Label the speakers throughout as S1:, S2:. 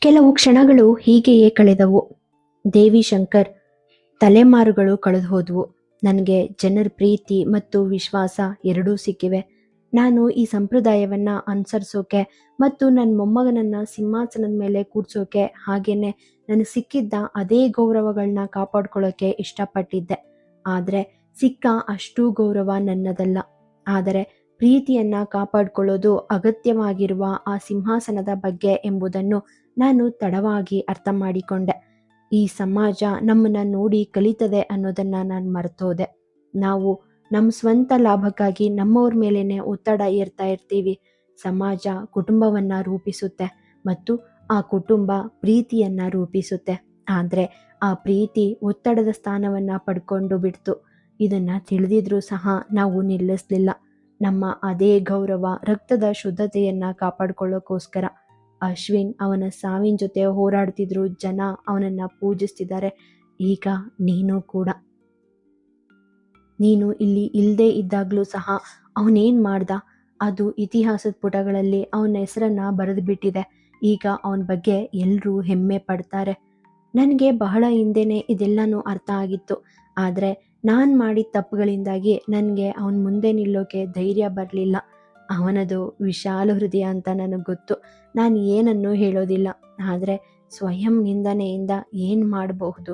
S1: ಕೆಲವು ಕ್ಷಣಗಳು ಹೀಗೆಯೇ ಕಳೆದವು. ದೇವಿ ಶಂಕರ್ ತಲೆಮಾರುಗಳು ಕಳೆದು ಹೋದವು. ನನಗೆ ಜನರ ಪ್ರೀತಿ ಮತ್ತು ವಿಶ್ವಾಸ ಎರಡೂ ಸಿಕ್ಕಿವೆ. ನಾನು ಈ ಸಂಪ್ರದಾಯವನ್ನ ಅನುಸರಿಸೋಕೆ ಮತ್ತು ನನ್ನ ಮೊಮ್ಮಗನನ್ನ ಸಿಂಹಾಸನದ ಮೇಲೆ ಕೂಡ್ಸೋಕೆ ಹಾಗೇನೆ ನನಗೆ ಸಿಕ್ಕಿದ್ದ ಅದೇ ಗೌರವಗಳನ್ನ ಕಾಪಾಡ್ಕೊಳ್ಳೋಕೆ ಇಷ್ಟಪಟ್ಟಿದ್ದೆ. ಆದರೆ ಸಿಕ್ಕ ಅಷ್ಟೂ ಗೌರವ ನನ್ನದಲ್ಲ. ಆದರೆ ಪ್ರೀತಿಯನ್ನ ಕಾಪಾಡ್ಕೊಳ್ಳೋದು ಅಗತ್ಯವಾಗಿರುವ ಆ ಸಿಂಹಾಸನದ ಬಗ್ಗೆ ಎಂಬುದನ್ನು ನಾನು ತಡವಾಗಿ ಅರ್ಥ ಮಾಡಿಕೊಂಡೆ. ಈ ಸಮಾಜ ನಮ್ಮನ್ನ ನೋಡಿ ಕಲಿತದೆ ಅನ್ನೋದನ್ನ ನಾನು ಮರ್ತೋದೆ. ನಾವು ನಮ್ಮ ಸ್ವಂತ ಲಾಭಕ್ಕಾಗಿ ನಮ್ಮವ್ರ ಮೇಲೇನೆ ಒತ್ತಡ ಏರ್ತಾ ಇರ್ತೀವಿ. ಸಮಾಜ ಕುಟುಂಬವನ್ನ ರೂಪಿಸುತ್ತೆ ಮತ್ತು ಆ ಕುಟುಂಬ ಪ್ರೀತಿಯನ್ನ ರೂಪಿಸುತ್ತೆ. ಆದ್ರೆ ಆ ಪ್ರೀತಿ ಒತ್ತಡದ ಸ್ಥಾನವನ್ನ ಪಡ್ಕೊಂಡು ಬಿಡ್ತು. ಇದನ್ನ ತಿಳಿದಿದ್ರೂ ಸಹ ನಾವು ನಿಲ್ಲಿಸ್ಲಿಲ್ಲ. ನಮ್ಮ ಅದೇ ಗೌರವ, ರಕ್ತದ ಶುದ್ಧತೆಯನ್ನ ಕಾಪಾಡ್ಕೊಳ್ಳೋಕೋಸ್ಕರ. ಅಶ್ವಿನ್ ಅವನ ಸಾವಿನ ಜೊತೆ ಹೋರಾಡ್ತಿದ್ರು, ಜನ ಅವನನ್ನ ಪೂಜಿಸ್ತಿದ್ದಾರೆ. ಈಗ ನೀನು ಕೂಡ. ನೀನು ಇಲ್ಲಿ ಇಲ್ಲದೆ ಇದ್ದಾಗಲೂ ಸಹ ಅವನೇನ್ ಮಾಡ್ದ ಅದು ಇತಿಹಾಸದ ಪುಟಗಳಲ್ಲಿ ಅವನ ಹೆಸರನ್ನ ಬರೆದು ಬಿಟ್ಟಿದೆ. ಈಗ ಅವನ ಬಗ್ಗೆ ಎಲ್ಲರೂ ಹೆಮ್ಮೆ ಪಡ್ತಾರೆ. ನನಗೆ ಬಹಳ ಹಿಂದೆನೆ ಇದೆಲ್ಲನೂ ಅರ್ಥ ಆಗಿತ್ತು. ಆದರೆ ನಾನು ಮಾಡಿದ ತಪ್ಪುಗಳಿಂದಾಗಿ ನನಗೆ ಅವನ ಮುಂದೆ ನಿಲ್ಲೋಕೆ ಧೈರ್ಯ ಬರಲಿಲ್ಲ. ಅವನದು ವಿಶಾಲ ಹೃದಯ ಅಂತ ನನಗೆ ಗೊತ್ತು. ನಾನು ಏನನ್ನೂ ಹೇಳೋದಿಲ್ಲ. ಆದರೆ ಸ್ವಯಂ ನಿಂದನೆಯಿಂದ ಏನು ಮಾಡಬಹುದು?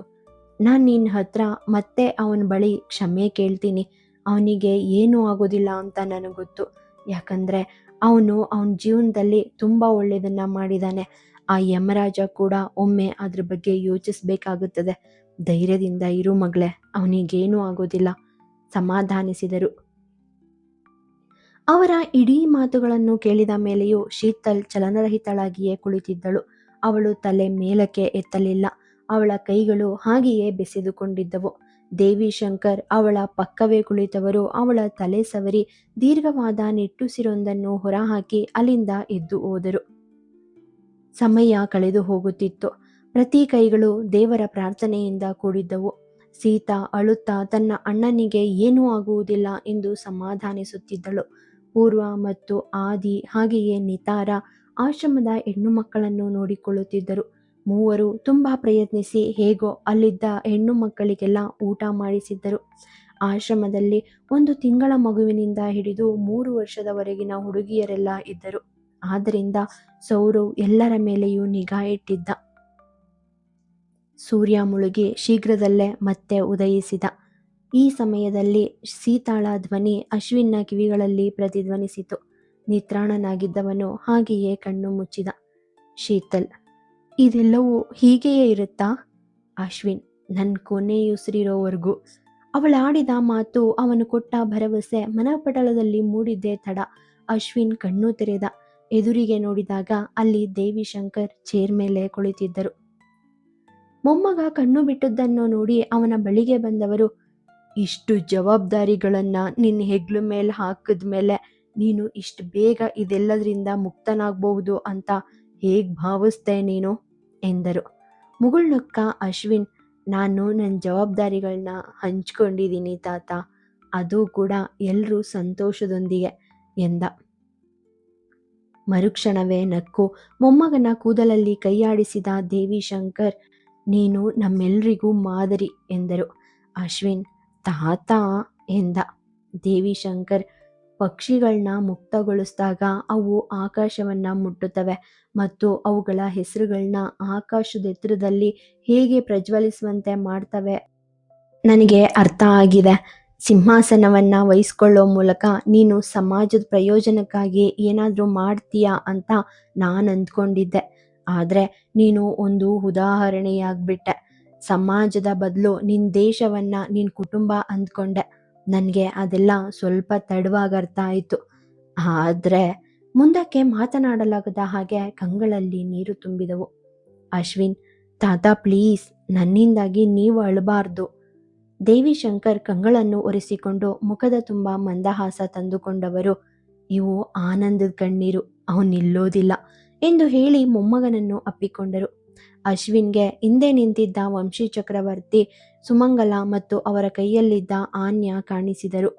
S1: ನಾನು ನಿನ್ನ ಹತ್ರ ಮತ್ತೆ ಅವನ ಬಳಿ ಕ್ಷಮೆ ಕೇಳ್ತೀನಿ. ಅವನಿಗೆ ಏನೂ ಆಗೋದಿಲ್ಲ ಅಂತ ನನಗೆ ಗೊತ್ತು. ಯಾಕಂದರೆ ಅವನ ಜೀವನದಲ್ಲಿ ತುಂಬ ಒಳ್ಳೆಯದನ್ನ ಮಾಡಿದ್ದಾನೆ. ಆ ಯಮರಾಜ ಕೂಡ ಒಮ್ಮೆ ಅದ್ರ ಬಗ್ಗೆ ಯೋಚಿಸ್ಬೇಕಾಗುತ್ತದೆ. ಧೈರ್ಯದಿಂದ ಇರು ಮಗಳೇ, ಅವನಿಗೇನೂ ಆಗೋದಿಲ್ಲ, ಸಮಾಧಾನಿಸಿದರು. ಅವರ ಇಡೀ ಮಾತುಗಳನ್ನು ಕೇಳಿದ ಮೇಲೆಯೂ ಶೀತಲ್ ಚಲನರಹಿತಳಾಗಿಯೇ ಕುಳಿತಿದ್ದಳು. ಅವಳು ತಲೆ ಮೇಲಕ್ಕೆ ಎತ್ತಲಿಲ್ಲ. ಅವಳ ಕೈಗಳು ಹಾಗೆಯೇ ಬೆಸೆದುಕೊಂಡಿದ್ದವು. ದೇವಿ ಶಂಕರ್ ಅವಳ ಪಕ್ಕವೇ ಕುಳಿತವರು ಅವಳ ತಲೆ ಸವರಿ ದೀರ್ಘವಾದ ನಿಟ್ಟುಸಿರೊಂದನ್ನು ಹೊರಹಾಕಿ ಅಲ್ಲಿಂದ ಎದ್ದು ಹೋದರು. ಸಮಯ ಕಳೆದು ಹೋಗುತ್ತಿತ್ತು. ಪ್ರತಿ ಕೈಗಳು ದೇವರ ಪ್ರಾರ್ಥನೆಯಿಂದ ಕೂಡಿದ್ದವು. ಸೀತಾ ಅಳುತ್ತಾ ತನ್ನ ಅಣ್ಣನಿಗೆ ಏನೂ ಆಗುವುದಿಲ್ಲ ಎಂದು ಸಮಾಧಾನಿಸುತ್ತಿದ್ದಳು. ಪೂರ್ವ ಮತ್ತು ಆದಿ ಹಾಗೆಯೇ ನಿತಾರ ಆಶ್ರಮದ ಹೆಣ್ಣು ಮಕ್ಕಳನ್ನು ನೋಡಿಕೊಳ್ಳುತ್ತಿದ್ದರು. ಮೂವರು ತುಂಬಾ ಪ್ರಯತ್ನಿಸಿ ಹೇಗೋ ಅಲ್ಲಿದ್ದ ಹೆಣ್ಣು ಮಕ್ಕಳಿಗೆಲ್ಲ ಊಟ ಮಾಡಿಸಿದ್ದರು. ಆಶ್ರಮದಲ್ಲಿ 1 ತಿಂಗಳ ಮಗುವಿನಿಂದ ಹಿಡಿದು 3 ವರ್ಷದವರೆಗಿನ ಹುಡುಗಿಯರೆಲ್ಲ ಇದ್ದರು. ಆದ್ದರಿಂದ ಸೌರವ್ ಎಲ್ಲರ ಮೇಲೆಯೂ ನಿಗಾ ಇಟ್ಟಿದ್ದ. ಸೂರ್ಯ ಮುಳುಗಿ ಶೀಘ್ರದಲ್ಲೇ ಮತ್ತೆ ಉದಯಿಸಿದ. ಈ ಸಮಯದಲ್ಲಿ ಸೀತಾಳ ಧ್ವನಿ ಅಶ್ವಿನ್ನ ಕಿವಿಗಳಲ್ಲಿ ಪ್ರತಿಧ್ವನಿಸಿತು. ನಿತ್ರಾಣನಾಗಿದ್ದವನು ಹಾಗೆಯೇ ಕಣ್ಣು ಮುಚ್ಚಿದ. ಶೀತಲ್, ಇದೆಲ್ಲವೂ ಹೀಗೆಯೇ ಇರುತ್ತಾ? ಅಶ್ವಿನ್, ನನ್ನ ಕೊನೆಯುಸಿರಿರೋವರೆಗೂ. ಅವಳಾಡಿದ ಮಾತು, ಅವನು ಕೊಟ್ಟ ಭರವಸೆ ಮನಪಟಲದಲ್ಲಿ ಮೂಡಿದ್ದೇ ತಡ. ಅಶ್ವಿನ್ ಕಣ್ಣು ತೆರೆದ. ಎದುರಿಗೆ ನೋಡಿದಾಗ ಅಲ್ಲಿ ದೇವಿ ಶಂಕರ್ ಚೇರ್ ಮೇಲೆ ಕುಳಿತಿದ್ದರು. ಮೊಮ್ಮಗ ಕಣ್ಣು ಬಿಟ್ಟದ್ದನ್ನು ನೋಡಿ ಅವನ ಬಳಿಗೆ ಬಂದವರು, ಇಷ್ಟು ಜವಾಬ್ದಾರಿಗಳನ್ನ ನಿನ್ನ ಹೆಗ್ಲು ಮೇಲೆ ಹಾಕಿದ್ಮೇಲೆ ನೀನು ಇಷ್ಟು ಬೇಗ ಇದೆಲ್ಲದರಿಂದ ಮುಕ್ತನಾಗಬಹುದು ಅಂತ ಹೇಗ್ ಭಾವಿಸ್ದೆ ನೀನು ಎಂದರು. ಮುಗುಳ್ನಕ್ಕ ಅಶ್ವಿನ್, ನಾನು ನನ್ನ ಜವಾಬ್ದಾರಿಗಳನ್ನ ಹಂಚ್ಕೊಂಡಿದ್ದೀನಿ ತಾತ, ಅದು ಕೂಡ ಎಲ್ಲರೂ ಸಂತೋಷದೊಂದಿಗೆ ಎಂದ. ಮರುಕ್ಷಣವೇ ನಕ್ಕು ಮೊಮ್ಮಗನ ಕೂದಲಲ್ಲಿ ಕೈಯಾಡಿಸಿದ ದೇವಿ ಶಂಕರ್, ನೀನು ನಮ್ಮೆಲ್ರಿಗೂ ಮಾದರಿ ಎಂದರು. ಅಶ್ವಿನ್, ತಾತ ಎಂದ. ದೇವಿ ಶಂಕರ್, ಪಕ್ಷಿಗಳನ್ನ ಮುಕ್ತಗೊಳಿಸಿದಾಗ ಅವು ಆಕಾಶವನ್ನ ಮುಟ್ಟುತ್ತವೆ ಮತ್ತು ಅವುಗಳ ಹೆಸರುಗಳನ್ನ ಆಕಾಶದೆತ್ತರದಲ್ಲಿ ಹೇಗೆ ಪ್ರಜ್ವಲಿಸುವಂತೆ ಮಾಡ್ತವೆ ನನಗೆ ಅರ್ಥ ಆಗಿದೆ. ಸಿಂಹಾಸನವನ್ನ ವಹಿಸ್ಕೊಳ್ಳೋ ಮೂಲಕ ನೀನು ಸಮಾಜದ ಪ್ರಯೋಜನಕ್ಕಾಗಿ ಏನಾದರೂ ಮಾಡ್ತೀಯಾ ಅಂತ ನಾನು ಅಂದ್ಕೊಂಡಿದ್ದೆ. ಆದರೆ ನೀನು ಒಂದು ಉದಾಹರಣೆಯಾಗ್ಬಿಟ್ಟೆ. ಸಮಾಜದ ಬದಲು ನಿನ್ನ ದೇಶವನ್ನ ನಿನ್ನ ಕುಟುಂಬ ಅಂದ್ಕೊಂಡೆ. ನನಗೆ ಅದೆಲ್ಲ ಸ್ವಲ್ಪ ತಡವಾಗಿ ಅರ್ಥ ಆಯಿತು. ಆದರೆ ಮುಂದಕ್ಕೆ ಮಾತನಾಡಲಾಗದ ಹಾಗೆ ಕಂಗಳಲ್ಲಿ ನೀರು ತುಂಬಿದವು. ಅಶ್ವಿನ್, ತಾತ ಪ್ಲೀಸ್, ನನ್ನಿಂದಾಗಿ ನೀವು ಅಳಬಾರ್ದು. ದೇವಿ ಶಂಕರ್ ಕಂಗಳನ್ನು ಒರೆಸಿಕೊಂಡು ಮುಖದ ತುಂಬ ಮಂದಹಾಸ ತಂದುಕೊಂಡವರು, ಇವು ಆನಂದದ ಕಣ್ಣೀರು, ಅವನು ನಿಲ್ಲೋದಿಲ್ಲ ಎಂದು ಹೇಳಿ ಮೊಮ್ಮಗನನ್ನು ಅಪ್ಪಿಕೊಂಡರು. ಅಶ್ವಿನ್ಗೆ ಹಿಂದೆ ನಿಂತಿದ್ದ ವಂಶಿ ಚಕ್ರವರ್ತಿ, ಸುಮಂಗಲ ಮತ್ತು ಅವರ ಕೈಯಲ್ಲಿದ್ದ ಆನ್ಯ ಕಾಣಿಸಿದರು.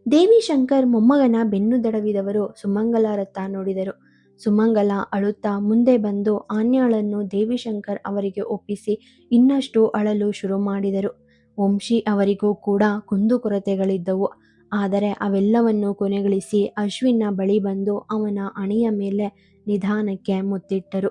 S1: ದೇವಿ ಶಂಕರ್ ಮೊಮ್ಮಗನ ಬೆನ್ನು ದಡವಿದವರು ಸುಮಂಗಲರತ್ತ ನೋಡಿದರು. ಸುಮಂಗಲ ಅಳುತ್ತಾ ಮುಂದೆ ಬಂದು ಆನ್ಯಾಳನ್ನು ದೇವಿಶಂಕರ್ ಅವರಿಗೆ ಒಪ್ಪಿಸಿ ಇನ್ನಷ್ಟು ಅಳಲು ಶುರು ಮಾಡಿದರು. ವಂಶಿ ಅವರಿಗೂ ಕೂಡ ಕುಂದುಕೊರತೆಗಳಿದ್ದವು. ಆದರೆ ಅವೆಲ್ಲವನ್ನು ಕೊನೆಗಳಿಸಿ ಅಶ್ವಿನ್ನ ಬಳಿ ಬಂದು ಅವನ ಹಣೆಯ ಮೇಲೆ ನಿಧಾನಕ್ಕೆ ಮುತ್ತಿಟ್ಟರು.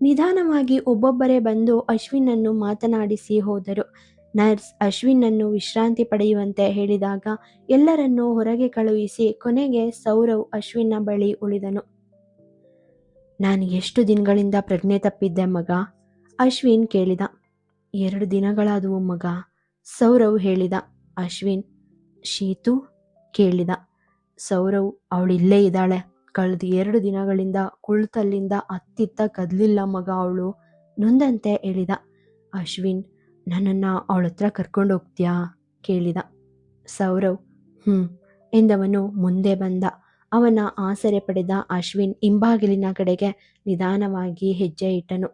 S1: ನಿಧಾನವಾಗಿ ಒಬ್ಬೊಬ್ಬರೇ ಬಂದು ಅಶ್ವಿನನ್ನು ಮಾತನಾಡಿಸಿ ಹೋದರು. ನರ್ಸ್ ಅಶ್ವಿನನ್ನು ವಿಶ್ರಾಂತಿ ಪಡೆಯುವಂತೆ ಹೇಳಿದಾಗ ಎಲ್ಲರನ್ನೂ ಹೊರಗೆ ಕಳುಹಿಸಿ ಕೊನೆಗೆ ಸೌರವ್ ಅಶ್ವಿನ್ನ ಬಳಿ ಉಳಿದನು. ನಾನು ಎಷ್ಟು ದಿನಗಳಿಂದ ಪ್ರಜ್ಞೆ ತಪ್ಪಿದ್ದೆ ಮಗ? ಅಶ್ವಿನ್ ಕೇಳಿದ. 2 ದಿನಗಳಾದವು ಮಗ, ಸೌರವ್ ಹೇಳಿದ. ಅಶ್ವಿನ್, ಶೀತು ಕೇಳಿದ. ಸೌರವ್, ಅವಳಿಲ್ಲೇ ಇದ್ದಾಳೆ. ಕಳೆದ 2 ದಿನಗಳಿಂದ ಕುಳಿತಲ್ಲಿಂದ ಅತ್ತಿತ್ತ ಕದಲಿಲ್ಲ ಮಗ ಅವಳು, ನೊಂದಂತೆ ಹೇಳಿದ. ಅಶ್ವಿನ್, ನನ್ನನ್ನು ಅವಳ ಹತ್ರ ಕರ್ಕೊಂಡು ಹೋಗ್ತೀಯಾ ಕೇಳಿದ. ಸೌರವ್ ಎಂದವನು ಮುಂದೆ ಬಂದ. ಅವನ ಆಸರೆ ಪಡೆದ ಅಶ್ವಿನ್ ಹಿಂಬಾಗಿಲಿನ ಕಡೆಗೆ ನಿಧಾನವಾಗಿ ಹೆಜ್ಜೆ ಇಟ್ಟನು.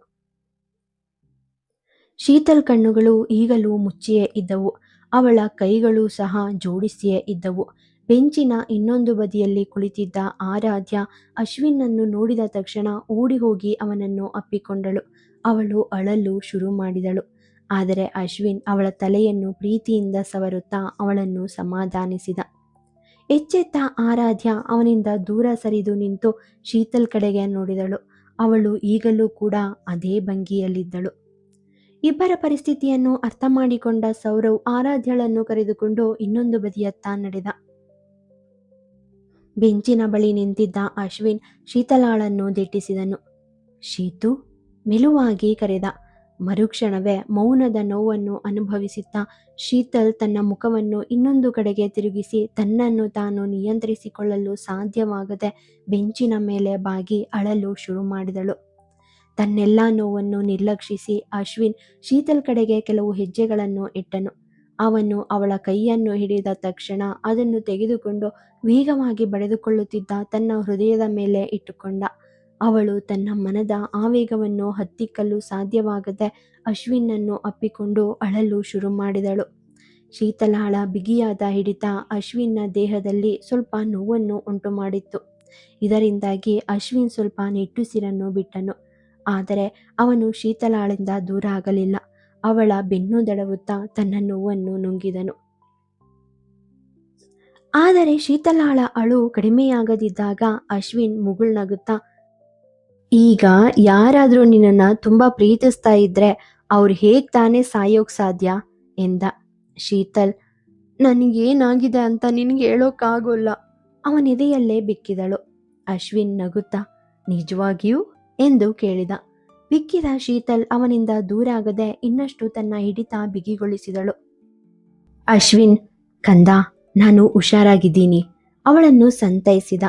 S1: ಶೀತಲ್ ಕಣ್ಣುಗಳು ಈಗಲೂ ಮುಚ್ಚಿಯೇ ಇದ್ದವು. ಅವಳ ಕೈಗಳು ಸಹ ಜೋಡಿಸಿಯೇ ಇದ್ದವು. ಬೆಂಚಿನ ಇನ್ನೊಂದು ಬದಿಯಲ್ಲಿ ಕುಳಿತಿದ್ದ ಆರಾಧ್ಯ ಅಶ್ವಿನನ್ನು ನೋಡಿದ ತಕ್ಷಣ ಓಡಿ ಹೋಗಿ ಅವನನ್ನು ಅಪ್ಪಿಕೊಂಡಳು. ಅವಳು ಅಳಲು ಶುರು ಮಾಡಿದಳು. ಆದರೆ ಅಶ್ವಿನ್ ಅವಳ ತಲೆಯನ್ನು ಪ್ರೀತಿಯಿಂದ ಸವರುತ್ತಾ ಅವಳನ್ನು ಸಮಾಧಾನಿಸಿದ. ಎಚ್ಚೆತ್ತ ಆರಾಧ್ಯ ಅವನಿಂದ ದೂರ ಸರಿದು ನಿಂತು ಶೀತಲ್ ಕಡೆಗೆ ನೋಡಿದಳು. ಅವಳು ಈಗಲೂ ಕೂಡ ಅದೇ ಭಂಗಿಯಲ್ಲಿದ್ದಳು. ಇಬ್ಬರ ಪರಿಸ್ಥಿತಿಯನ್ನು ಅರ್ಥ ಮಾಡಿಕೊಂಡ ಸೌರವ್ ಆರಾಧ್ಯಳನ್ನು ಕರೆದುಕೊಂಡು ಇನ್ನೊಂದು ಬದಿಯತ್ತ ನಡೆದ. ಬೆಂಚಿನ ಬಳಿ ನಿಂತಿದ್ದ ಅಶ್ವಿನ್ ಶೀತಲಾಳನ್ನು ದಿಟ್ಟಿಸಿದನು. ಶೀತು ಮೆಲುವಾಗಿ ಕರೆದ. ಮರುಕ್ಷಣವೇ ಮೌನದ ನೋವನ್ನು ಅನುಭವಿಸುತ್ತಾ ಶೀತಲ್ ತನ್ನ ಮುಖವನ್ನು ಇನ್ನೊಂದು ಕಡೆಗೆ ತಿರುಗಿಸಿ ತನ್ನನ್ನು ತಾನು ನಿಯಂತ್ರಿಸಿಕೊಳ್ಳಲು ಸಾಧ್ಯವಾಗದೆ ಬೆಂಚಿನ ಮೇಲೆ ಬಾಗಿ ಅಳಲು ಶುರು ಮಾಡಿದಳು. ತನ್ನೆಲ್ಲ ನೋವನ್ನು ನಿರ್ಲಕ್ಷಿಸಿ ಅಶ್ವಿನ್ ಶೀತಲ್ ಕಡೆಗೆ ಕೆಲವು ಹೆಜ್ಜೆಗಳನ್ನು ಇಟ್ಟನು. ಅವನು ಅವಳ ಕೈಯನ್ನು ಹಿಡಿದ ತಕ್ಷಣ ಅದನ್ನು ತೆಗೆದುಕೊಂಡು ವೇಗವಾಗಿ ಬಡಿದುಕೊಳ್ಳುತ್ತಿದ್ದ ತನ್ನ ಹೃದಯದ ಮೇಲೆ ಇಟ್ಟುಕೊಂಡ. ಅವಳು ತನ್ನ ಮನದ ಆವೇಗವನ್ನು ಹತ್ತಿಕ್ಕಲು ಸಾಧ್ಯವಾಗದೆ ಅಶ್ವಿನನ್ನು ಅಪ್ಪಿಕೊಂಡು ಅಳಲು ಶುರು ಮಾಡಿದಳು. ಶೀತಲಾಳ ಬಿಗಿಯಾದ ಹಿಡಿತ ಅಶ್ವಿನ್ನ ದೇಹದಲ್ಲಿ ಸ್ವಲ್ಪ ನೋವನ್ನು ಉಂಟು ಮಾಡಿತ್ತು. ಇದರಿಂದಾಗಿ ಅಶ್ವಿನ್ ಸ್ವಲ್ಪ ನಿಟ್ಟುಸಿರನ್ನು ಬಿಟ್ಟನು. ಆದರೆ ಅವನು ಶೀತಲಾಳಿಂದ ದೂರ ಆಗಲಿಲ್ಲ. ಅವಳ ಬೆನ್ನು ದಡವುತ್ತಾ ತನ್ನ ನೋವನ್ನು ನುಂಗಿದನು. ಆದರೆ ಶೀತಲಾಳ ಅಳು ಕಡಿಮೆಯಾಗದಿದ್ದಾಗ ಅಶ್ವಿನ್ ಮುಗುಳ್ನಗುತ್ತಾ, ಈಗ ಯಾರಾದರೂ ನಿನ್ನನ್ನು ತುಂಬಾ ಪ್ರೀತಿಸ್ತಾ ಇದ್ರೆ ಅವ್ರು ಹೇಗ್ ತಾನೇ ಸಾಯೋಕ್ ಸಾಧ್ಯ ಎಂದ. ಶೀತಲ್, ನನಗೇನಾಗಿದೆ ಅಂತ ನಿನಗೆ ಹೇಳೋಕ್ಕಾಗೋಲ್ಲ. ಅವನೆದೆಯಲ್ಲೇ ಬಿಕ್ಕಿದಳು. ಅಶ್ವಿನ್ ನಗುತ್ತಾ, ನಿಜವಾಗಿಯೂ ಎಂದು ಕೇಳಿದ. ಬಿಕ್ಕಿದ ಶೀತಲ್ ಅವನಿಂದ ದೂರ ಆಗದೆ ಇನ್ನಷ್ಟು ತನ್ನ ಹಿಡಿತ ಬಿಗಿಗೊಳಿಸಿದಳು. ಅಶ್ವಿನ್, ಕಂದ, ನಾನು ಹುಷಾರಾಗಿದ್ದೀನಿ, ಅವಳನ್ನು ಸಂತೈಸಿದ.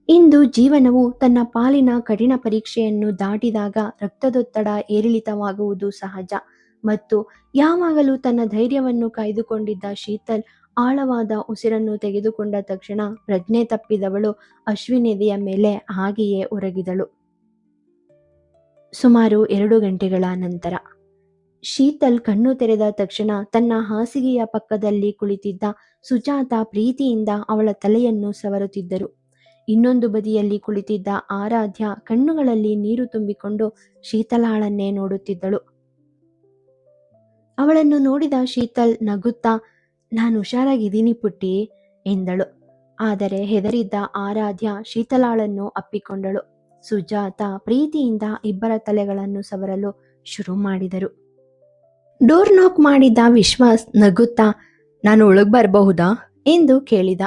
S1: ಇಂದು ಜೀವನವು ತನ್ನ ಪಾಲಿನ ಕಠಿಣ ಪರೀಕ್ಷೆಯನ್ನು ದಾಟಿದಾಗ ರಕ್ತದೊತ್ತಡ ಏರಿಳಿತವಾಗುವುದು ಸಹಜ. ಮತ್ತು ಯಾವಾಗಲೂ ತನ್ನ ಧೈರ್ಯವನ್ನು ಕಾಯ್ದುಕೊಂಡಿದ್ದ ಶೀತಲ್ ಆಳವಾದ ಉಸಿರನ್ನು ತೆಗೆದುಕೊಂಡ ತಕ್ಷಣ ಪ್ರಜ್ಞೆ ತಪ್ಪಿದವಳು ಅಶ್ವಿನ್ ಎದೆಯ ಮೇಲೆ ಹಾಗೆಯೇ ಒರಗಿದಳು. ಸುಮಾರು 2 ಗಂಟೆಗಳ ನಂತರ ಶೀತಲ್ ಕಣ್ಣು ತೆರೆದ ತಕ್ಷಣ ತನ್ನ ಹಾಸಿಗೆಯ ಪಕ್ಕದಲ್ಲಿ ಕುಳಿತಿದ್ದ ಸುಜಾತ ಪ್ರೀತಿಯಿಂದ ಅವಳ ತಲೆಯನ್ನು ಸವರುತ್ತಿದ್ದರು. ಇನ್ನೊಂದು ಬದಿಯಲ್ಲಿ ಕುಳಿತಿದ್ದ ಆರಾಧ್ಯ ಕಣ್ಣುಗಳಲ್ಲಿ ನೀರು ತುಂಬಿಕೊಂಡು ಶೀತಲಾಳನ್ನೇ ನೋಡುತ್ತಿದ್ದಳು. ಅವಳನ್ನು ನೋಡಿದ ಶೀತಲ್ ನಗುತ್ತಾ, ನಾನು ಹುಷಾರಾಗಿದ್ದೀನಿ ಪುಟ್ಟಿ ಎಂದಳು. ಆದರೆ ಹೆದರಿದ್ದ ಆರಾಧ್ಯ ಶೀತಲಾಳನ್ನು ಅಪ್ಪಿಕೊಂಡಳು. ಸುಜಾತ ಪ್ರೀತಿಯಿಂದ ಇಬ್ಬರ ತಲೆಗಳನ್ನು ಸವರಲು ಶುರು ಮಾಡಿದರು. ಡೋರ್ ನಾಕ್ ಮಾಡಿದ್ದ ವಿಶ್ವಾಸ್ ನಗುತ್ತಾ, ನಾನು ಒಳಗೆ ಬರಬಹುದಾ ಎಂದು ಕೇಳಿದ.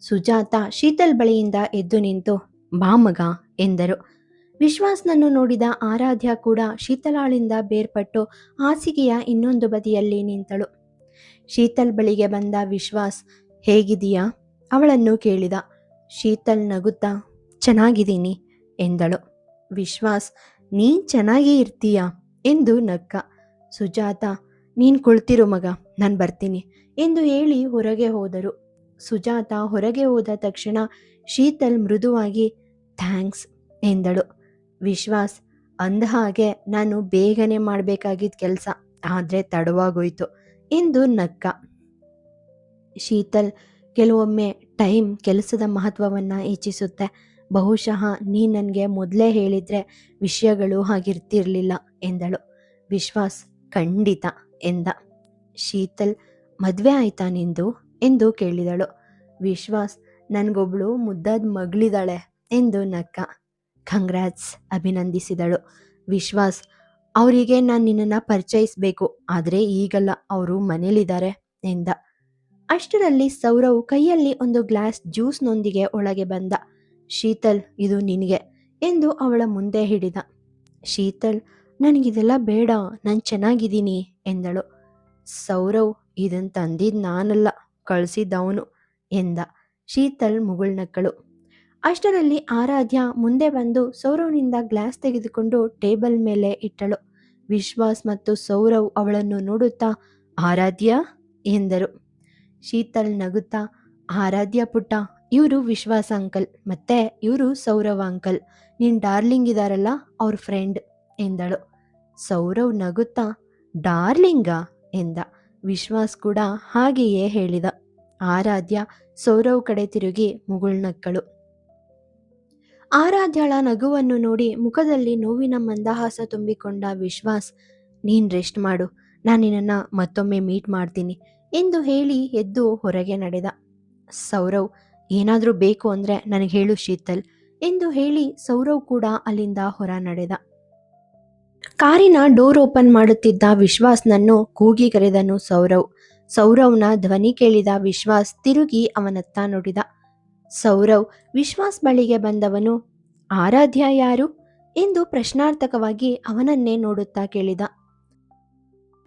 S1: ಸುಜಾತ ಶೀತಲ್ ಬಳಿಯಿಂದ ಎದ್ದು ನಿಂತು, ಬಾ ಮಗ ಎಂದರು. ವಿಶ್ವಾಸ್ನನ್ನು ನೋಡಿದ ಆರಾಧ್ಯ ಕೂಡ ಶೀತಲಾಳಿಂದ ಬೇರ್ಪಟ್ಟು ಹಾಸಿಗೆಯ ಇನ್ನೊಂದು ಬದಿಯಲ್ಲಿ ನಿಂತಳು. ಶೀತಲ್ ಬಳಿಗೆ ಬಂದ ವಿಶ್ವಾಸ್, ಹೇಗಿದೀಯಾ ಅವಳನ್ನು ಕೇಳಿದ. ಶೀತಲ್ ನಗುತ್ತಾ, ಚೆನ್ನಾಗಿದ್ದೀನಿ ಎಂದಳು. ವಿಶ್ವಾಸ್, ನೀನ್ ಚೆನ್ನಾಗೇ ಇರ್ತೀಯಾ ಎಂದು ನಕ್ಕ. ಸುಜಾತ, ನೀನ್ ಕುಳಿತಿರು ಮಗ, ನಾನು ಬರ್ತೀನಿ ಎಂದು ಹೇಳಿ ಹೊರಗೆ ಹೋದರು. ಸುಜಾತ ಹೊರಗೆ ಹೋದ ತಕ್ಷಣ ಶೀತಲ್ ಮೃದುವಾಗಿ ಥ್ಯಾಂಕ್ಸ್ ಎಂದಳು. ವಿಶ್ವಾಸ್, ಅಂದ ಹಾಗೆ ನಾನು ಬೇಗನೆ ಮಾಡಬೇಕಾಗಿದ್ದ ಕೆಲಸ, ಆದರೆ ತಡವಾಗೋಯ್ತು ಎಂದು ನಕ್ಕ. ಶೀತಲ್, ಕೆಲವೊಮ್ಮೆ ಟೈಮ್ ಕೆಲಸದ ಮಹತ್ವವನ್ನು ಹೆಚ್ಚಿಸುತ್ತೆ. ಬಹುಶಃ ನೀ ನನಗೆ ಮೊದಲೇ ಹೇಳಿದ್ರೆ ವಿಷಯಗಳು ಹಾಗಿರ್ತಿರ್ಲಿಲ್ಲ ಎಂದಳು. ವಿಶ್ವಾಸ್ ಖಂಡಿತ ಎಂದ. ಶೀತಲ್ ಮದ್ವೆ ಆಯ್ತಾ ನಿಂದು ಎಂದು ಕೇಳಿದಳು. ವಿಶ್ವಾಸ್ ನನಗೊಬ್ಳು ಮುದ್ದಾದ ಮಗಳಿದ್ದಾಳೆ ಎಂದು ನಕ್ಕ. ಕಂಗ್ರಾಟ್ಸ್ ಅಭಿನಂದಿಸಿದಳು. ವಿಶ್ವಾಸ್ ಅವರಿಗೆ ನಾನು ನಿನ್ನನ್ನು ಪರಿಚಯಿಸಬೇಕು, ಆದರೆ ಈಗಲ್ಲ, ಅವರು ಮನೇಲಿದ್ದಾರೆ ಎಂದ. ಅಷ್ಟರಲ್ಲಿ ಸೌರವ್ ಕೈಯಲ್ಲಿ ಒಂದು ಗ್ಲಾಸ್ ಜ್ಯೂಸ್ನೊಂದಿಗೆ ಒಳಗೆ ಬಂದ. ಶೀತಲ್ ಇದು ನಿನಗೆ ಎಂದು ಅವಳ ಮುಂದೆ ಹಿಡಿದ. ಶೀತಲ್ ನನಗಿದೆಲ್ಲ ಬೇಡ, ನಾನು ಚೆನ್ನಾಗಿದ್ದೀನಿ ಎಂದಳು. ಸೌರವ್ ಇದನ್ನು ತಂದಿದ್ದು ನಾನಲ್ಲ, ಕಳಿಸಿದ್ದವನು ಎಂದ. ಶೀತಲ್ ಮುಗುಳ್ನಕ್ಕಳು. ಅಷ್ಟರಲ್ಲಿ ಆರಾಧ್ಯ ಮುಂದೆ ಬಂದು ಸೌರವ್ನಿಂದ ಗ್ಲಾಸ್ ತೆಗೆದುಕೊಂಡು ಟೇಬಲ್ ಮೇಲೆ ಇಟ್ಟಳು. ವಿಶ್ವಾಸ್ ಮತ್ತು ಸೌರವ್ ಅವಳನ್ನು ನೋಡುತ್ತಾ ಆರಾಧ್ಯ ಎಂದರು. ಶೀತಲ್ ನಗುತ್ತಾ ಆರಾಧ್ಯ ಪುಟ್ಟ, ಇವರು ವಿಶ್ವಾಸ ಅಂಕಲ್, ಮತ್ತೆ ಇವರು ಸೌರವ್ ಅಂಕಲ್, ನಿನ್ ಡಾರ್ಲಿಂಗ್ ಇದಾರಲ್ಲ ಅವ್ರ ಫ್ರೆಂಡ್ ಎಂದಳು. ಸೌರವ್ ನಗುತ್ತಾ ಡಾರ್ಲಿಂಗಾ ಎಂದ. ವಿಶ್ವಾಸ್ ಕೂಡ ಹಾಗೆಯೇ ಹೇಳಿದ. ಆರಾಧ್ಯ ಸೌರವ್ ಕಡೆ ತಿರುಗಿ ಮುಗುಳ್ನಕ್ಕಳು. ಆರಾಧ್ಯಳ ನಗುವನ್ನು ನೋಡಿ ಮುಖದಲ್ಲಿ ನೋವಿನ ಮಂದಹಾಸ ತುಂಬಿಕೊಂಡ ವಿಶ್ವಾಸ್, ನೀನ್ ರೆಸ್ಟ್ ಮಾಡು, ನಾನು ನಿನ್ನನ್ನು ಮತ್ತೊಮ್ಮೆ ಮೀಟ್ ಮಾಡ್ತೀನಿ ಎಂದು ಹೇಳಿ ಎದ್ದು ಹೊರಗೆ ನಡೆದ. ಸೌರವ್ ಏನಾದರೂ ಬೇಕು ಅಂದರೆ ನನಗೆ ಹೇಳು ಶೀತಲ್ ಎಂದು ಹೇಳಿ ಸೌರವ್ ಕೂಡ ಅಲ್ಲಿಂದ ಹೊರ ನಡೆದ. ಕಾರಿನ ಡೋರ್ ಓಪನ್ ಮಾಡುತ್ತಿದ್ದ ವಿಶ್ವಾಸ್ನನ್ನು ಕೂಗಿ ಕರೆದನು ಸೌರವ್. ಸೌರವ್ನ ಧ್ವನಿ ಕೇಳಿದ ವಿಶ್ವಾಸ್ ತಿರುಗಿ ಅವನತ್ತ ನುಡಿದ. ಸೌರವ್ ವಿಶ್ವಾಸ್ ಬಳಿಗೆ ಬಂದವನು ಆರಾಧ್ಯ ಯಾರು ಎಂದು ಪ್ರಶ್ನಾರ್ಥಕವಾಗಿ ಅವನನ್ನೇ ನೋಡುತ್ತಾ ಕೇಳಿದ.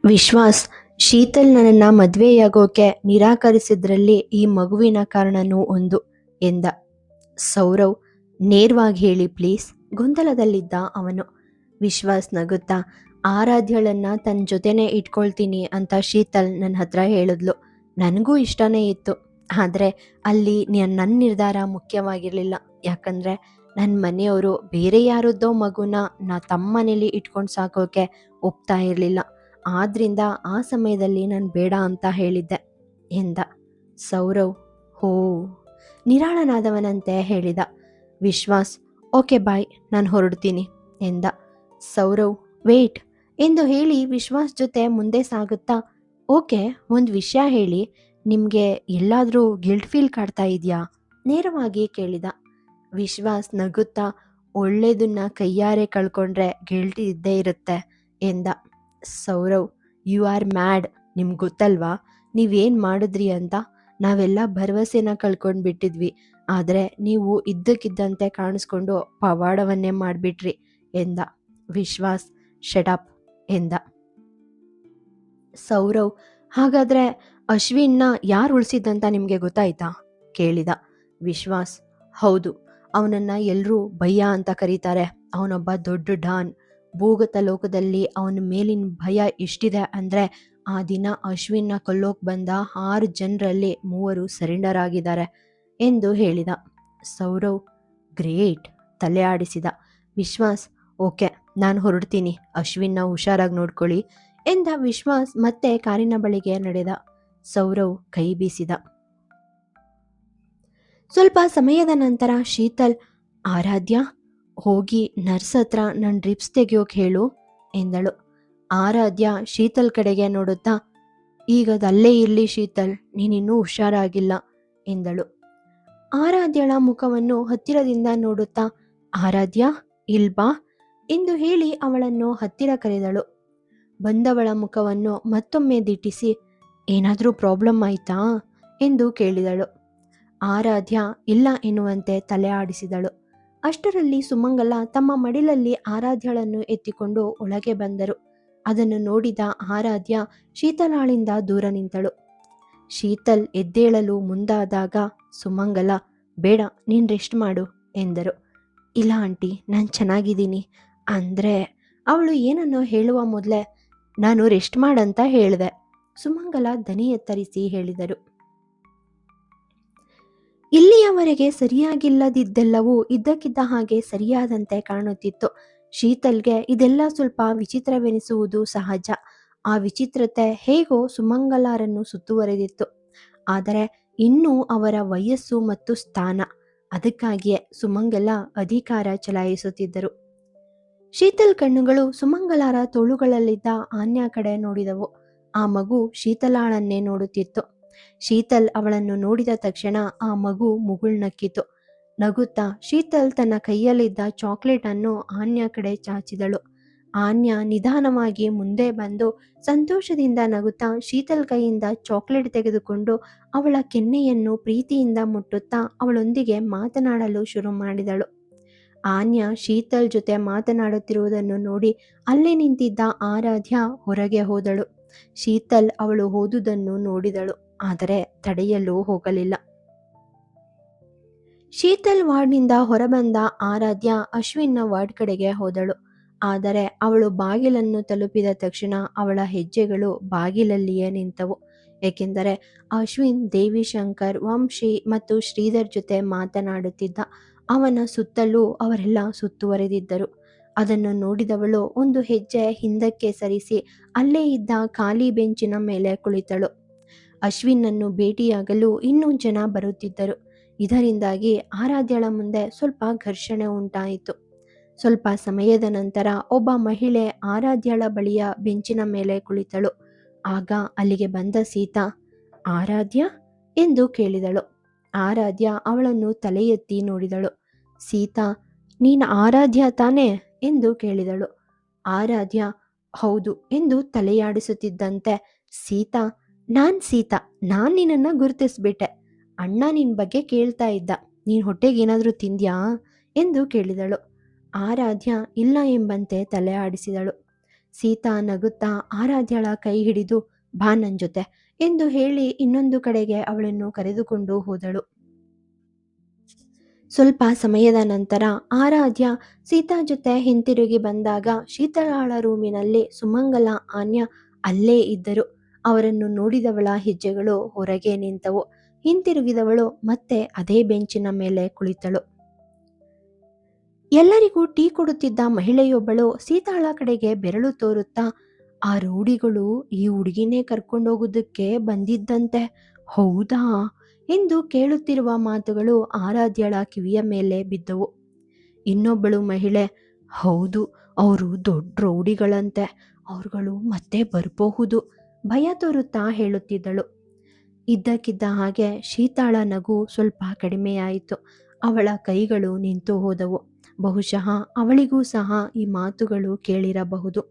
S1: ವಿಶ್ವಾಸ್ ಶೀತಲ್ ನನ್ನನ್ನು ಮದುವೆಯಾಗೋಕೆ ನಿರಾಕರಿಸಿದ್ರಲ್ಲಿ ಈ ಮಗುವಿನ ಕಾರಣನೂ ಒಂದು ಎಂದ. ಸೌರವ್ ನೇರವಾಗಿ ಹೇಳಿ ಪ್ಲೀಸ್, ಗೊಂದಲದಲ್ಲಿದ್ದ ಅವನು. ವಿಶ್ವಾಸ್ ನಗುತ್ತಾ ಆರಾಧ್ಯಳನ್ನ ತನ್ನ ಜೊತೆನೇ ಇಟ್ಕೊಳ್ತೀನಿ ಅಂತ ಶೀತಲ್ ನನ್ನ ಹತ್ರ ಹೇಳಿದ್ಲು. ನನಗೂ ಇಷ್ಟನೇ ಇತ್ತು, ಆದರೆ ಅಲ್ಲಿ ನನ್ನ ನಿರ್ಧಾರ ಮುಖ್ಯವಾಗಿರಲಿಲ್ಲ. ಯಾಕಂದರೆ ನನ್ನ ಮನೆಯವರು ಬೇರೆ ಯಾರದ್ದೋ ಮಗುನ ತಮ್ಮ ಮನೇಲಿ ಇಟ್ಕೊಂಡು ಸಾಕೋಕೆ ಒಪ್ತಾ ಇರಲಿಲ್ಲ. ಆದ್ರಿಂದ ಆ ಸಮಯದಲ್ಲಿ ನಾನು ಬೇಡ ಅಂತ ಹೇಳಿದ್ದೆ ಎಂದ. ಸೌರವ್ ಹೋ ನಿರಾಳನಾದವನಂತೆ ಹೇಳಿದ. ವಿಶ್ವಾಸ್ ಓಕೆ ಬಾಯ್, ನಾನು ಹೊರಡ್ತೀನಿ ಎಂದ. ಸೌರವ್ ವೇಟ್ ಎಂದು ಹೇಳಿ ವಿಶ್ವಾಸ್ ಜೊತೆ ಮುಂದೆ ಸಾಗುತ್ತಾ ಓಕೆ, ಒಂದು ವಿಷಯ ಹೇಳಿ, ನಿಮಗೆ ಎಲ್ಲಾದರೂ ಗಿಲ್ಟ್ ಫೀಲ್ ಕಾಡ್ತಾ ಇದೆಯಾ ನೇರವಾಗಿ ಕೇಳಿದ. ವಿಶ್ವಾಸ್ ನಗುತ್ತಾ ಒಳ್ಳೇದನ್ನ ಕೈಯಾರೆ ಕಳ್ಕೊಂಡ್ರೆ ಗಿಲ್ಟ್ ಇದ್ದೇ ಇರುತ್ತೆ ಎಂದ. ಸೌರವ್ ಯು ಆರ್ ಮ್ಯಾಡ್, ನಿಮ್ಗೆ ಗೊತ್ತಲ್ವಾ ನೀವೇನು ಮಾಡಿದ್ರಿ ಅಂತ. ನಾವೆಲ್ಲ ಭರವಸೆನ ಕಳ್ಕೊಂಡು ಬಿಟ್ಟಿದ್ವಿ, ಆದರೆ ನೀವು ಇದ್ದಕ್ಕಿದ್ದಂತೆ ಕಾಣಿಸ್ಕೊಂಡು ಪವಾಡವನ್ನೇ ಮಾಡಿಬಿಟ್ರಿ ಎಂದ. ವಿಶ್ವಾಸ್ ಶಟಪ್ ಎಂದ. ಸೌರವ್ ಹಾಗಾದರೆ ಅಶ್ವಿನ್ನ ಯಾರು ಉಳಿಸಿದ್ದಂತ ನಿಮಗೆ ಗೊತ್ತಾಯ್ತಾ ಕೇಳಿದ. ವಿಶ್ವಾಸ್ ಹೌದು, ಅವನನ್ನು ಎಲ್ಲರೂ ಭಯ್ಯ ಅಂತ ಕರೀತಾರೆ. ಅವನೊಬ್ಬ ದೊಡ್ಡ ಡಾನ್. ಭೂಗತ ಲೋಕದಲ್ಲಿ ಅವನ ಮೇಲಿನ ಭಯ ಎಷ್ಟಿದೆ ಅಂದರೆ ಆ ದಿನ ಅಶ್ವಿನ್ನ ಕೊಲ್ಲೋಕೆ ಬಂದ 6 ಜನರಲ್ಲಿ 3 ಸರೆಂಡರ್ ಆಗಿದ್ದಾರೆ ಎಂದು ಹೇಳಿದ. ಸೌರವ್ ಗ್ರೇಟ್ ತಲೆ ಆಡಿಸಿದ. ವಿಶ್ವಾಸ್ ಓಕೆ, ನಾನು ಹೊರಡ್ತೀನಿ, ಅಶ್ವಿನ್ನ ಹುಷಾರಾಗಿ ನೋಡ್ಕೊಳ್ಳಿ ಎಂದ. ವಿಶ್ವಾಸ್ ಮತ್ತೆ ಕಾರಿನ ಬಳಿಗೆ ನಡೆದ. ಸೌರವ್ ಕೈ ಬೀಸಿದ. ಸ್ವಲ್ಪ ಸಮಯದ ನಂತರ ಶೀತಲ್ ಆರಾಧ್ಯ ಹೋಗಿ ನರ್ಸ್ ಹತ್ರ ನನ್ನ ಡ್ರಿಪ್ಸ್ ತೆಗೆಯೋಕೆ ಹೇಳು ಎಂದಳು. ಆರಾಧ್ಯ ಶೀತಲ್ ಕಡೆಗೆ ನೋಡುತ್ತಾ ಈಗದಲ್ಲೇ ಇರಲಿ ಶೀತಲ್, ನೀನಿನ್ನೂ ಹುಷಾರಾಗಿಲ್ಲ ಎಂದಳು. ಆರಾಧ್ಯಳ ಮುಖವನ್ನು ಹತ್ತಿರದಿಂದ ನೋಡುತ್ತಾ ಆರಾಧ್ಯ ಇಲ್ಬಾ ಎಂದು ಹೇಳಿ ಅವಳನ್ನು ಹತ್ತಿರ ಕರೆದಳು. ಬಂದವಳ ಮುಖವನ್ನು ಮತ್ತೊಮ್ಮೆ ದಿಟ್ಟಿಸಿ ಏನಾದರೂ ಪ್ರಾಬ್ಲಮ್ ಆಯ್ತಾ ಎಂದು ಕೇಳಿದಳು. ಆರಾಧ್ಯ ಇಲ್ಲ ಎನ್ನುವಂತೆ ತಲೆ ಆಡಿಸಿದಳು. ಅಷ್ಟರಲ್ಲಿ ಸುಮಂಗಲ ತಮ್ಮ ಮಡಿಲಲ್ಲಿ ಆರಾಧ್ಯಳನ್ನು ಎತ್ತಿಕೊಂಡು ಒಳಗೆ ಬಂದರು. ಅದನ್ನು ನೋಡಿದ ಆರಾಧ್ಯ ಶೀತಲಾಳಿಂದ ದೂರ ನಿಂತಳು. ಶೀತಲ್ ಎದ್ದೇಳಲು ಮುಂದಾದಾಗ ಸುಮಂಗಲ ಬೇಡ, ನೀನು ರೆಸ್ಟ್ ಮಾಡು ಎಂದರು. ಇಲ್ಲ ಆಂಟಿ, ನಾನು ಚೆನ್ನಾಗಿದ್ದೀನಿ ಅಂದರೆ ಅವಳು ಏನನ್ನೋ ಹೇಳುವ ಮೊದಲೇ ನಾನು ರೆಸ್ಟ್ ಮಾಡಂತ ಹೇಳಿದೆ. ಸುಮಂಗಲ ದನಿ ಎತ್ತರಿಸಿ ಹೇಳಿದರು. ಇಲ್ಲಿಯವರೆಗೆ ಸರಿಯಾಗಿಲ್ಲದಿದ್ದೆಲ್ಲವೂ ಇದ್ದಕ್ಕಿದ್ದ ಹಾಗೆ ಸರಿಯಾದಂತೆ ಕಾಣುತ್ತಿತ್ತು. ಶೀತಲ್ಗೆ ಇದೆಲ್ಲ ಸ್ವಲ್ಪ ವಿಚಿತ್ರವೆನಿಸುವುದು ಸಹಜ. ಆ ವಿಚಿತ್ರತೆ ಹೇಗೋ ಸುಮಂಗಲಾರನ್ನು ಸುತ್ತುವರೆದಿತ್ತು. ಆದರೆ ಇನ್ನೂ ಅವರ ವಯಸ್ಸು ಮತ್ತು ಸ್ಥಾನ ಅದಕ್ಕಾಗಿಯೇ ಸುಮಂಗಲ ಅಧಿಕಾರ ಚಲಾಯಿಸುತ್ತಿದ್ದರು. ಶೀತಲ್ ಕಣ್ಣುಗಳು ಸುಮಂಗಲರ ತೋಳುಗಳಲ್ಲಿದ್ದ ಆನ್ಯ ಕಡೆ ನೋಡಿದವು. ಆ ಮಗು ಶೀತಲಾಳನ್ನೇ ನೋಡುತ್ತಿತ್ತು. ಶೀತಲ್ ಅವಳನ್ನು ನೋಡಿದ ತಕ್ಷಣ ಆ ಮಗು ಮುಗುಳ್ನಕ್ಕಿತು. ನಗುತ್ತಾ ಶೀತಲ್ ತನ್ನ ಕೈಯಲ್ಲಿದ್ದ ಚಾಕ್ಲೇಟ್ ಅನ್ನು ಆನ್ಯ ಕಡೆ ಚಾಚಿದಳು. ಆನ್ಯ ನಿಧಾನವಾಗಿ ಮುಂದೆ ಬಂದು ಸಂತೋಷದಿಂದ ನಗುತ್ತಾ ಶೀತಲ್ ಕೈಯಿಂದ ಚಾಕ್ಲೇಟ್ ತೆಗೆದುಕೊಂಡು ಅವಳ ಕೆನ್ನೆಯನ್ನು ಪ್ರೀತಿಯಿಂದ ಮುಟ್ಟುತ್ತಾ ಅವಳೊಂದಿಗೆ ಮಾತನಾಡಲು ಶುರು ಮಾಡಿದಳು. ಆನ್ಯ ಶೀತಲ್ ಜೊತೆ ಮಾತನಾಡುತ್ತಿರುವುದನ್ನು ನೋಡಿ ಅಲ್ಲೇ ನಿಂತಿದ್ದ ಆರಾಧ್ಯ ಹೊರಗೆ ಹೋದಳು. ಶೀತಲ್ ಅವಳು ಹೋದುದನ್ನು ನೋಡಿದಳು, ಆದರೆ ತಡೆಯಲು ಹೋಗಲಿಲ್ಲ. ಶೀತಲ್ ವಾರ್ಡ್ನಿಂದ ಹೊರಬಂದ ಆರಾಧ್ಯ ಅಶ್ವಿನ್ನ ವಾರ್ಡ್ ಕಡೆಗೆ ಹೋದಳು. ಆದರೆ ಅವಳು ಬಾಗಿಲನ್ನು ತಲುಪಿದ ತಕ್ಷಣ ಅವಳ ಹೆಜ್ಜೆಗಳು ಬಾಗಿಲಲ್ಲಿಯೇ ನಿಂತವು. ಏಕೆಂದರೆ ಅಶ್ವಿನ್ ದೇವಿಶಂಕರ್, ವಂಶಿ ಮತ್ತು ಶ್ರೀಧರ್ ಜೊತೆ ಮಾತನಾಡುತ್ತಿದ್ದ. ಅವನ ಸುತ್ತಲೂ ಅವರೆಲ್ಲ ಸುತ್ತುವರೆದಿದ್ದರು. ಅದನ್ನು ನೋಡಿದವಳು ಒಂದು ಹೆಜ್ಜೆ ಹಿಂದಕ್ಕೆ ಸರಿಸಿ ಅಲ್ಲೇ ಇದ್ದ ಖಾಲಿ ಬೆಂಚಿನ ಮೇಲೆ ಕುಳಿತಳು. ಅಶ್ವಿನ್ನನ್ನು ಭೇಟಿಯಾಗಲು ಇನ್ನೂ ಜನ ಬರುತ್ತಿದ್ದರು. ಇದರಿಂದಾಗಿ ಆರಾಧ್ಯಳ ಮುಂದೆ ಸ್ವಲ್ಪ ಘರ್ಷಣೆ ಉಂಟಾಯಿತು. ಸ್ವಲ್ಪ ಸಮಯದ ನಂತರ ಒಬ್ಬ ಮಹಿಳೆ ಆರಾಧ್ಯಳ ಬಳಿಯ ಬೆಂಚಿನ ಮೇಲೆ ಕುಳಿತಳು. ಆಗ ಅಲ್ಲಿಗೆ ಬಂದ ಸೀತಾ, ಆರಾಧ್ಯ ಎಂದು ಕೇಳಿದಳು. ಆರಾಧ್ಯ ಅವಳನ್ನು ತಲೆ ಎತ್ತಿ ನೋಡಿದಳು. ಸೀತಾ, ನೀನು ಆರಾಧ್ಯ ತಾನೇ ಎಂದು ಕೇಳಿದಳು. ಆರಾಧ್ಯ ಹೌದು ಎಂದು ತಲೆಯಾಡಿಸುತ್ತಿದ್ದಂತೆ, ಸೀತಾ, ಸೀತಾ, ನಾನು ನಿನ್ನನ್ನು ಗುರುತಿಸ್ಬಿಟ್ಟೆ. ಅಣ್ಣ ನಿನ್ನ ಬಗ್ಗೆ ಕೇಳ್ತಾ ಇದ್ದ, ನೀನು ಹೊಟ್ಟೆಗೆ ಏನಾದರೂ ತಿಂದ್ಯಾ ಎಂದು ಕೇಳಿದಳು. ಆರಾಧ್ಯ ಇಲ್ಲ ಎಂಬಂತೆ ತಲೆ ಆಡಿಸಿದಳು. ಸೀತಾ ನಗುತ್ತಾ ಆರಾಧ್ಯಳ ಕೈ ಹಿಡಿದು ಬಾ ನನ್ನ ಜೊತೆ ಎಂದು ಹೇಳಿ ಇನ್ನೊಂದು ಕಡೆಗೆ ಅವಳನ್ನು ಕರೆದುಕೊಂಡು ಹೋದಳು. ಸ್ವಲ್ಪ ಸಮಯದ ನಂತರ ಆರಾಧ್ಯ ಸೀತಾ ಜೊತೆ ಹಿಂತಿರುಗಿ ಬಂದಾಗ ಶೀತಲಾಳ ರೂಮಿನಲ್ಲಿ ಸುಮಂಗಲ, ಆನ್ಯ ಅಲ್ಲೇ ಇದ್ದರು. ಅವರನ್ನು ನೋಡಿದವಳ ಹೆಜ್ಜೆಗಳು ಹೊರಗೆ ನಿಂತವು. ಹಿಂತಿರುಗಿದವಳು ಮತ್ತೆ ಅದೇ ಬೆಂಚಿನ ಮೇಲೆ ಕುಳಿತಳು. ಎಲ್ಲರಿಗೂ ಟೀ ಕೊಡುತ್ತಿದ್ದ ಮಹಿಳೆಯೊಬ್ಬಳು ಸೀತಾಳ ಕಡೆಗೆ ಬೆರಳು ತೋರುತ್ತಾ, ಆ ರೌಡಿಗಳು ಈ ಹುಡುಗಿನೇ ಕರ್ಕೊಂಡೋಗೋದಕ್ಕೆ ಬಂದಿದ್ದಂತೆ, ಹೌದಾ ಎಂದು ಕೇಳುತ್ತಿರುವ ಮಾತುಗಳು ಆರಾಧ್ಯಳ ಕಿವಿಯ ಮೇಲೆ ಬಿದ್ದವು. ಇನ್ನೊಬ್ಬಳು ಮಹಿಳೆ, ಹೌದು, ಅವರು ದೊಡ್ಡ ರೌಡಿಗಳಂತೆ, ಅವರುಗಳು ಮತ್ತೆ ಬರಬಹುದು, ಭಯ ತೋರುತ್ತಾ ಹೇಳುತ್ತಿದ್ದಳು. ಇದ್ದಕ್ಕಿದ್ದ ಹಾಗೆ ಶೀತಾಳ ನಗು ಸ್ವಲ್ಪ ಕಡಿಮೆಯಾಯಿತು. ಅವಳ ಕೈಗಳು ನಿಂತು ಹೋದವು. ಬಹುಶಃ ಅವಳಿಗೂ ಸಹ ಈ ಮಾತುಗಳು ಕೇಳಿರಬಹುದು.